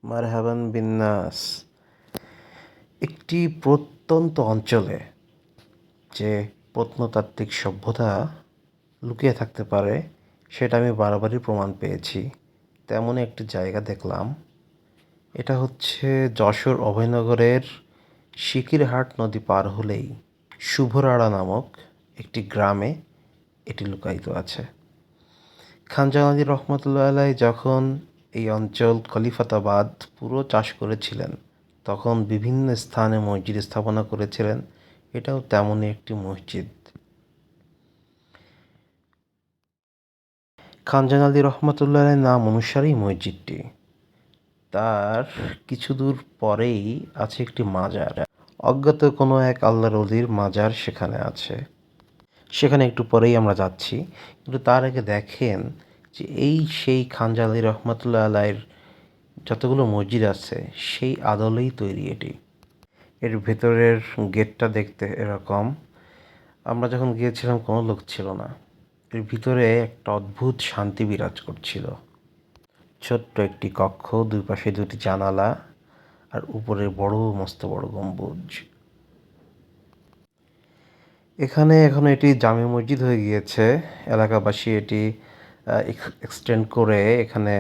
মারহাবান বিন্নাস। একটি প্রত্যন্ত অঞ্চলে যে প্রত্নতাত্ত্বিক সভ্যতা লুকিয়ে থাকতে পারে সেটা আমি বারবারই প্রমাণ পেয়েছি। তেমনই একটি জায়গা দেখলাম। এটা হচ্ছে যশোর অভয়নগরের সিকিরহাট নদী পার হলেই শুভরাড়া নামক একটি গ্রামে এটি লুকায়িত আছে। খান জাহান আলী রহমতুল্লাহ আলাই যখন এই অঞ্চল খলিফাতাবাদ পুরো চাষ করেছিলেন তখন বিভিন্ন স্থানে মসজিদ স্থাপনা করেছিলেন। এটাও তেমনই একটি মসজিদ। খান জাহান আলী রহমতুল্লাহ আলাই নাম অনুসারেই মসজিদটি। তার কিছু দূর পরেই আছে একটি মাজার। অজ্ঞাত কোনো এক আল্লাহর ওলির মাজার সেখানে আছে। সেখানে একটু পরেই আমরা যাচ্ছি, কিন্তু তার আগে দেখেন যে এই সেই খান জাহান আলী রহমতুল্লাহ আলাইয়ের যতগুলো মসজিদ আছে সেই আদলেই তৈরি এটি। এর ভেতরের গেটটা দেখতে এরকম। আমরা যখন গিয়েছিলাম কোনো লোক ছিল না। এর ভিতরে একটা অদ্ভুত শান্তি বিরাজ করছিল। ছোট্ট একটি কক্ষ, দুই পাশে দুটি জানালা, আর উপরে বড় মস্ত বড় গম্বুজ। এখানে এখন এটি জামে মসজিদ হয়ে গিয়েছে। এলাকাবাসী এটি এক্সটেন্ড করে এখানে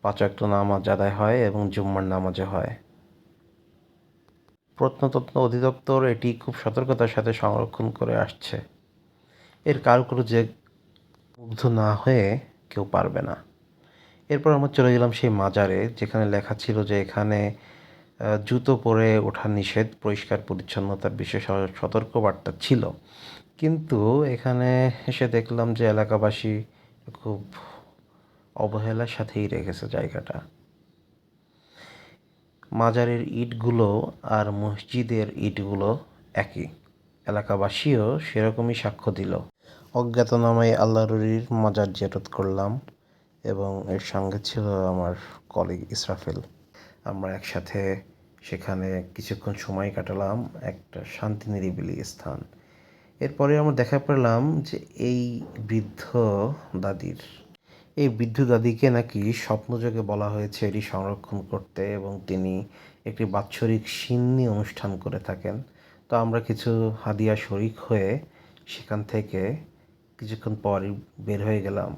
5 ওয়াক্ত নামাজ আদায় হয় এবং জুম্মার নামাজও হয়। প্রত্নতত্ত্ব অধিদপ্তর এটি খুব সতর্কতার সাথে সংরক্ষণ করে আসছে। এর কারুকার্যে মুগ্ধ না হয়ে কেউ পারবে না। এরপর আমরা চলে গেলাম সেই মাজারে, যেখানে লেখা ছিল যে এখানে জুতো পরে ওঠা নিষেধ, পরিষ্কার পরিচ্ছন্নতার বিশেষ সতর্কবার্তা ছিল। কিন্তু এখানে এসে দেখলাম যে এলাকাবাসী খুব অবহেলার সাথেই রেখেছে জায়গাটা। মাজারের ইটগুলো আর মসজিদের ইটগুলো একই। এলাকাবাসীও সেরকমই সাক্ষ্য দিল। অজ্ঞাতনামায় আল্লাহর ওলির মাজার জিয়ারত করলাম এবং এর সঙ্গে ছিল আমার কলিগ ইসরাফিল। আমরা একসাথে সেখানে কিছুক্ষণ সময় কাটালাম, একটা শান্তি নিরিবিলি স্থান। এরপরে আমরা দেখা পেলাম যে এই বৃদ্ধ দাদির এই বৃদ্ধ দাদিকে নাকি স্বপ্নযোগে বলা হয়েছে এটি সংরক্ষণ করতে, এবং তিনি একটি বাৎসরিক সিন্নি অনুষ্ঠান করে থাকেন। তো আমরা কিছু হাদিয়া শরিক হয়ে সেখান থেকে কিছুক্ষণ পরই বের হয়ে গেলাম।